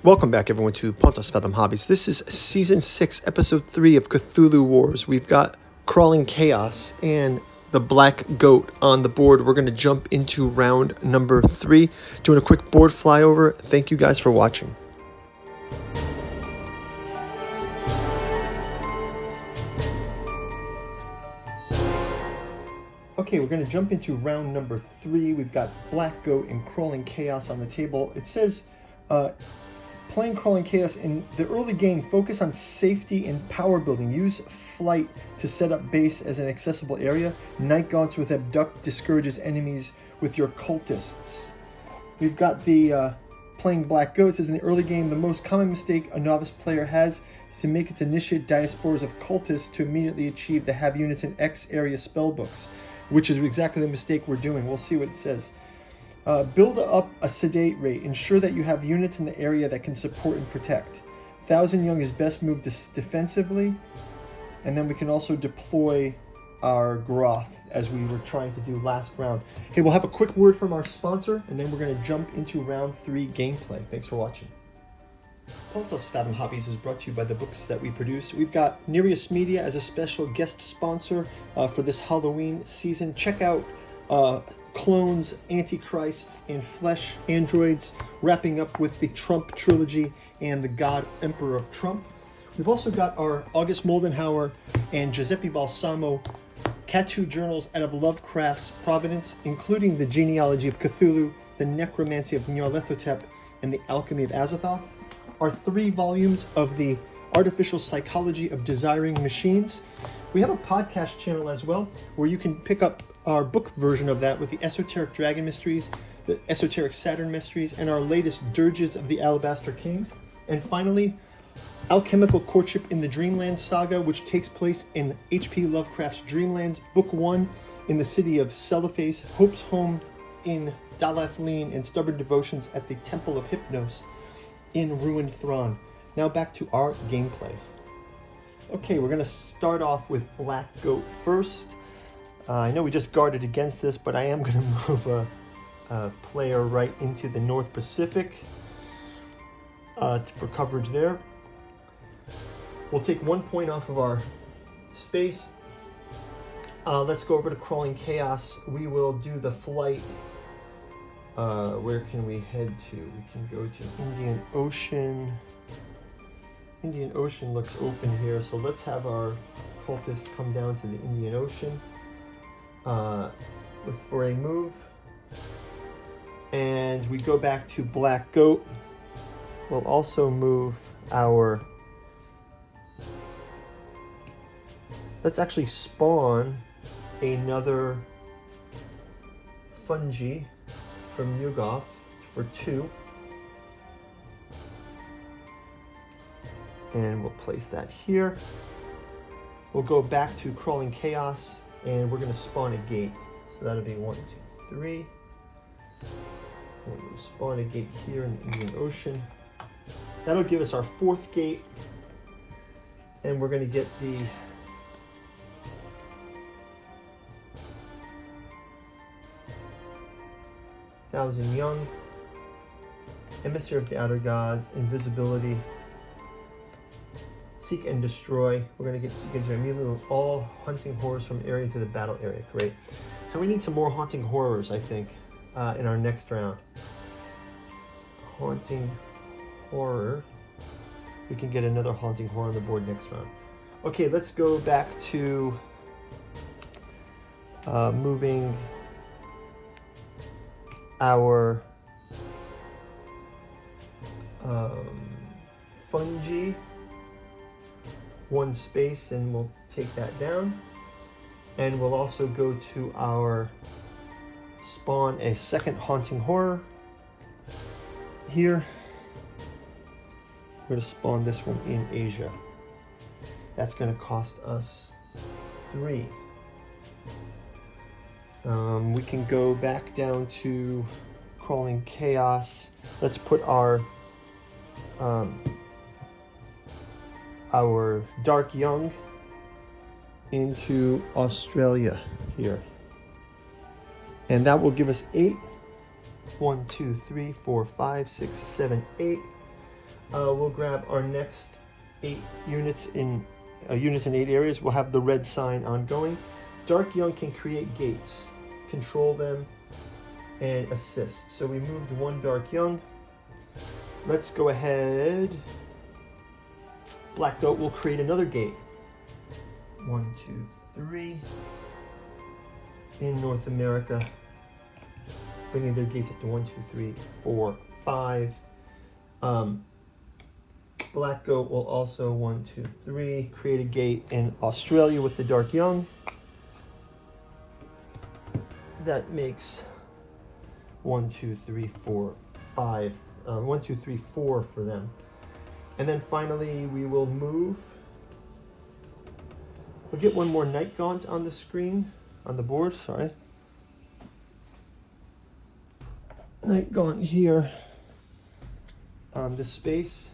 Welcome back, everyone, to Pontos, Fathom, Hobbies. This is Season 6, Episode 3 of Cthulhu Wars. We've got Crawling Chaos and the Black Goat on the board. We're going to jump into round number 3. Doing a quick board flyover. Thank you guys for watching. Okay, we're going to jump into round number 3. We've got Black Goat and Crawling Chaos on the table. It says... Playing Crawling Chaos in the early game, focus on safety and power building. Use flight to set up base as an accessible area. Night Gaunts with Abduct discourages enemies with your cultists. We've got the playing Black Goat. It says in the early game, the most common mistake a novice player has is to make its initiate diasporas of cultists to immediately achieve the have units in X area spellbooks, which is exactly the mistake we're doing. We'll see what it says. Build up a sedate rate. Ensure that you have units in the area that can support and protect. 1,000 Young is best moved defensively. And then we can also deploy our Groth as we were trying to do last round. Okay, we'll have a quick word from our sponsor, and then we're going to jump into round 3 gameplay. Thanks for watching. Pontos Fathom Hobbies is brought to you by the books that we produce. We've got Nereus Media as a special guest sponsor for this Halloween season. Check out Clones, Antichrist, and Flesh Androids, wrapping up with the Trump trilogy and the God Emperor of Trump. We've also got our August Moldenhauer and Giuseppe Balsamo Cthulhu journals out of Lovecraft's Providence, including the Genealogy of Cthulhu, the Necromancy of Nyarlathotep, and the Alchemy of Azathoth. Our 3 volumes of the Artificial Psychology of Desiring Machines. We have a podcast channel as well, where you can pick up our book version of that with the Esoteric Dragon Mysteries, the Esoteric Saturn Mysteries, and our latest Dirges of the Alabaster Kings. And finally, Alchemical Courtship in the Dreamland Saga, which takes place in H.P. Lovecraft's Dreamlands, Book 1 in the city of Celophace, Hope's Home in Dalathleen, and Stubborn Devotions at the Temple of Hypnos in Ruined Thrawn. Now back to our gameplay. Okay, we're going to start off with Black Goat first. I know we just guarded against this, but I am going to move a player right into the North Pacific for coverage there. We'll take 1 point off of our space. Let's go over to Crawling Chaos. We will do the flight. Where can we head to? We can go to Indian Ocean. Indian Ocean looks open here, so let's have our cultists come down to the Indian Ocean. For a move, and we go back to Black Goat. We'll also move our, let's actually spawn another fungi from Yugoth for 2, and we'll place that here. We'll go back to Crawling Chaos, and we're going to spawn a gate. So that'll be 1, 2, 3. And we'll spawn a gate here in the Indian Ocean. That'll give us our 4th gate. And we're going to get the Thousand Young, Emissary of the Outer Gods, Invisibility, Seek and Destroy. We're going to get Seek and Destroy. Immediately all hunting horrors from area to the battle area. Great. So we need some more haunting horrors, I think, in our next round. Haunting horror. We can get another haunting horror on the board next round. Okay, let's go back to moving our fungi 1 space, and we'll take that down. And we'll also go to our spawn a second haunting horror here. We're going to spawn this one in Asia. That's going to cost us 3. We can go back down to Crawling Chaos. Let's put our Dark Young into Australia here. And that will give us 8. 1, 2, 3, 4, 5, 6, 7, 8. we'll grab our next 8 units in 8 areas. We'll have the red sign ongoing. Dark Young can create gates, control them, and assist. So we moved 1 Dark Young. Let's go ahead. Black Goat will create another gate. 1, 2, 3. In North America, bringing their gates up to 1, 2, 3, 4, 5. Black Goat will also 1, 2, 3 create a gate in Australia with the Dark Young. That makes 1, 2, 3, 4, 5. 1, 2, 3, 4 for them. And then finally we will move. We'll get 1 more Night Gaunt on the screen, on the board, sorry. Night Gaunt here on this space.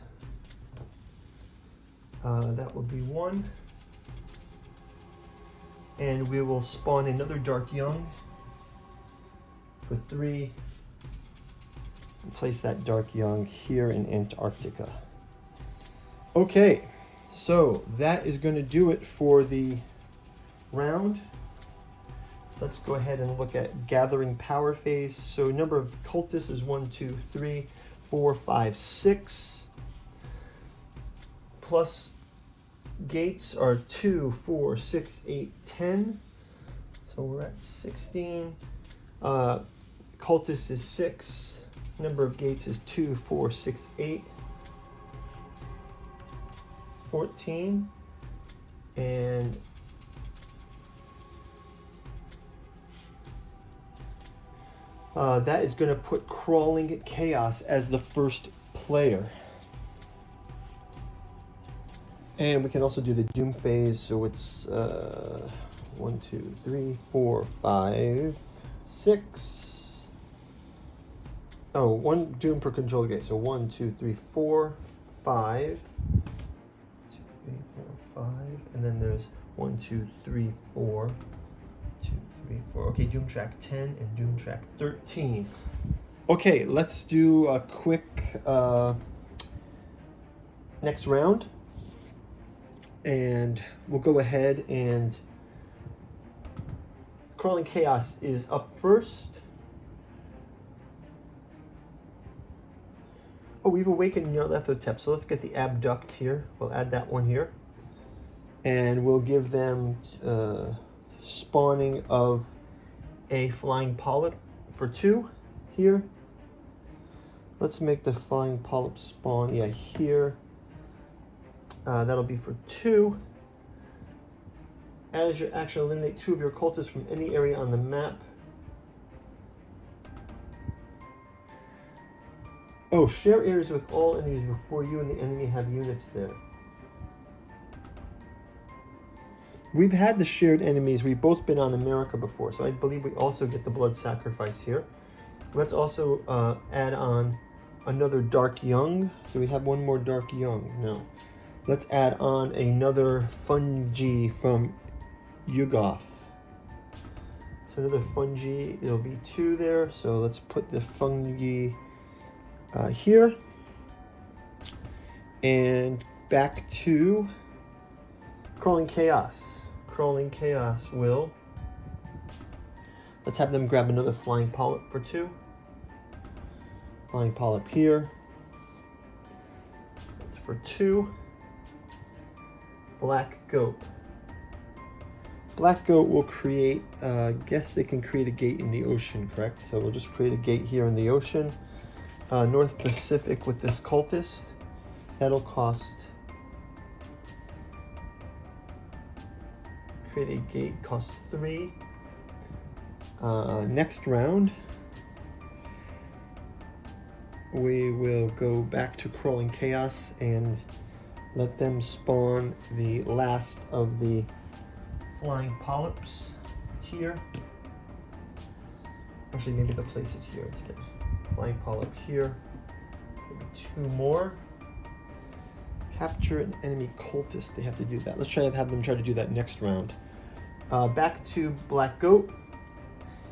That will be 1. And we will spawn another Dark Young for 3. And place that Dark Young here in Antarctica. Okay, so that is going to do it for the round. Let's go ahead and look at gathering power phase. So number of cultists is 1, 2, 3, 4, 5, 6. Plus gates are 2, 4, 6, 8, 10. So we're at 16. Cultist is 6. Number of gates is 2, 4, 6, 8. 14. And that is going to put Crawling Chaos as the first player. And we can also do the Doom phase, so it's 1, 2, 3, 4, 5, 6. Oh, 1 Doom per control gate. So 1, 2, 3, 4, 5. 2, 3, 4, 5. And then there's 1, 2, 3, 4. 2, 3, 4. Okay, Doom track 10 and Doom track 13. Okay, let's do a quick next round. And we'll go ahead and Crawling Chaos is up first. Oh, we've awakened Nyarlathotep, so let's get the Abduct here. We'll add that one here. And we'll give them spawning of a Flying Polyp for 2 here. Let's make the Flying Polyp spawn, here. That'll be for 2. As your action, eliminate 2 of your cultists from any area on the map. Oh, share areas with all enemies before you and the enemy have units there. We've had the shared enemies. We've both been on America before, so I believe we also get the blood sacrifice here. Let's also add on another Dark Young. Do we have 1 more Dark Young? No. Let's add on another fungi from Yugoth. So another fungi, it'll be 2 there. So let's put the fungi here. And back to Crawling Chaos. Crawling Chaos will... Let's have them grab another Flying Polyp for 2. Flying Polyp here. That's for 2. Black Goat. Black Goat will create, guess they can create a gate in the ocean, correct? So we'll just create a gate here in the ocean. North Pacific with this cultist. That'll cost, create a gate costs 3. Next round, we will go back to Crawling Chaos and let them spawn the last of the Flying Polyps here. Actually, maybe they'll place it here instead. Flying Polyp here. Maybe 2 more. Capture an enemy cultist. They have to do that. Let's have them try to do that next round. Back to Black Goat.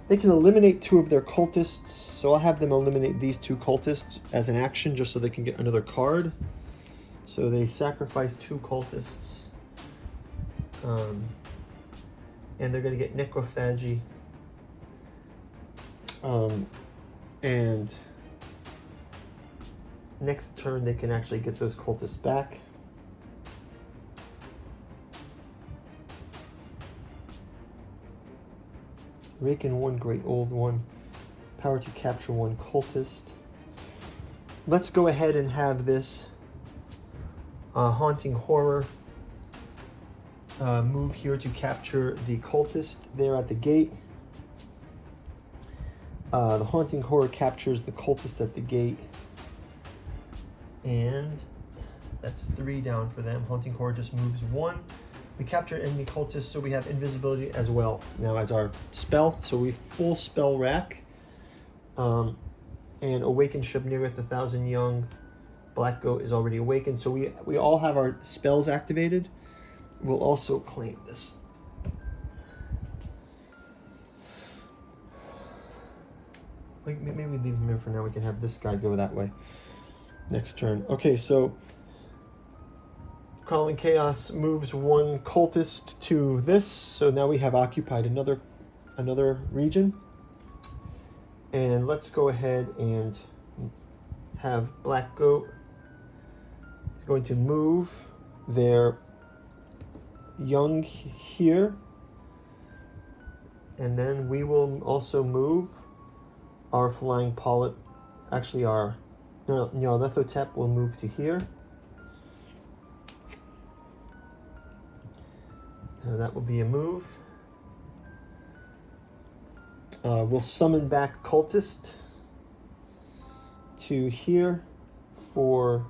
They can eliminate 2 of their cultists, so I'll have them eliminate these 2 cultists as an action just so they can get another card. So they sacrifice 2 cultists. And they're going to get necrophagy. And next turn they can actually get those cultists back. Awaken 1 Great Old One. Power to capture 1 cultist. Let's go ahead and have this Haunting Horror move here to capture the cultist there at the gate. The Haunting Horror captures the cultist at the gate. And that's 3 down for them. Haunting Horror just moves 1. We capture enemy cultists, so we have invisibility as well now as our spell. So we full spell rack. And Awaken Shubnirith, 1,000 Young. Black Goat is already awakened. So we all have our spells activated. We'll also claim this. Maybe we leave him here for now. We can have this guy go that way next turn. Okay, so Crawling Chaos moves 1 cultist to this. So now we have occupied another region. And let's go ahead and have Black Goat is going to move their Young here. And then we will also move our Flying Polyp. Actually, our Nyarlathotep will move to here. So that will be a move. We'll summon back Cultist to here for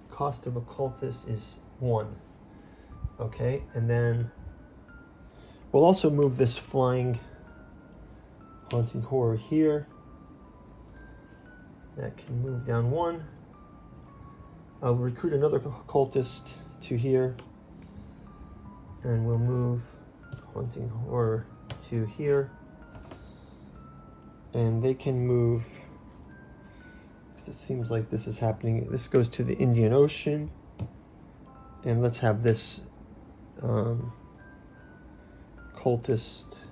cost of a cultist is 1. Okay, and then we'll also move this Flying Haunting Horror here. That can move down 1. I'll recruit another cultist to here. And we'll move Haunting Horror to here. And they can move, because it seems like this is happening. This goes to the Indian Ocean. And let's have this cultist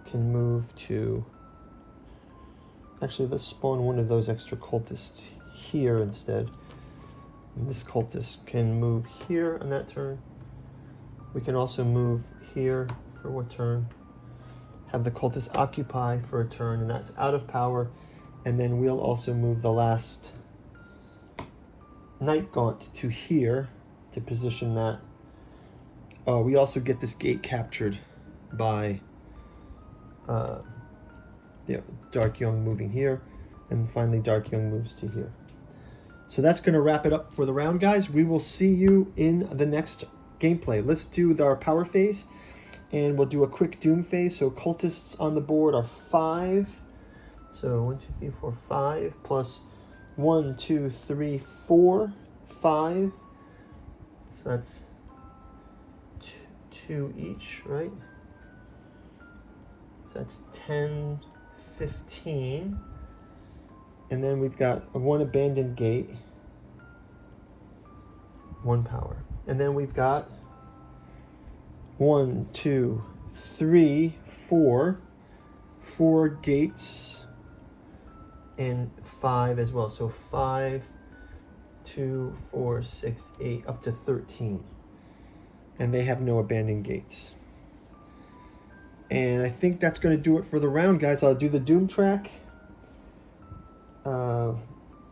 can move to, actually let's spawn one of those extra cultists here instead. And this cultist can move here on that turn. We can also move here for what turn? Have the cultist occupy for a turn, and that's out of power. And then we'll also move the last Night Gaunt to here to position that. We also get this gate captured by Dark Young moving here, and finally Dark Young moves to here. So that's going to wrap it up for the round, guys. We will see you in the next gameplay. Let's do our power phase, and we'll do a quick doom phase. So cultists on the board are 5. So 1, 2, 3, 4, 5 plus 1, 2, 3, 4, 5. So that's 2 each, right? So that's 10, 15. And then we've got 1 abandoned gate, 1 power. And then we've got 1, 2, 3, 4 gates, and 5 as well. So 5, 2, 4, 6, 8, up to 13. And they have no abandoned gates. And I think that's going to do it for the round, guys. I'll do the doom track.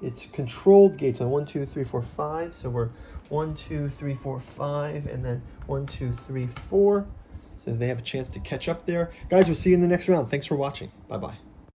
It's controlled gates on 1, 2, 3, 4, 5. So we're 1, 2, 3, 4, 5, and then 1, 2, 3, 4. So they have a chance to catch up there. Guys, we'll see you in the next round. Thanks for watching. Bye-bye.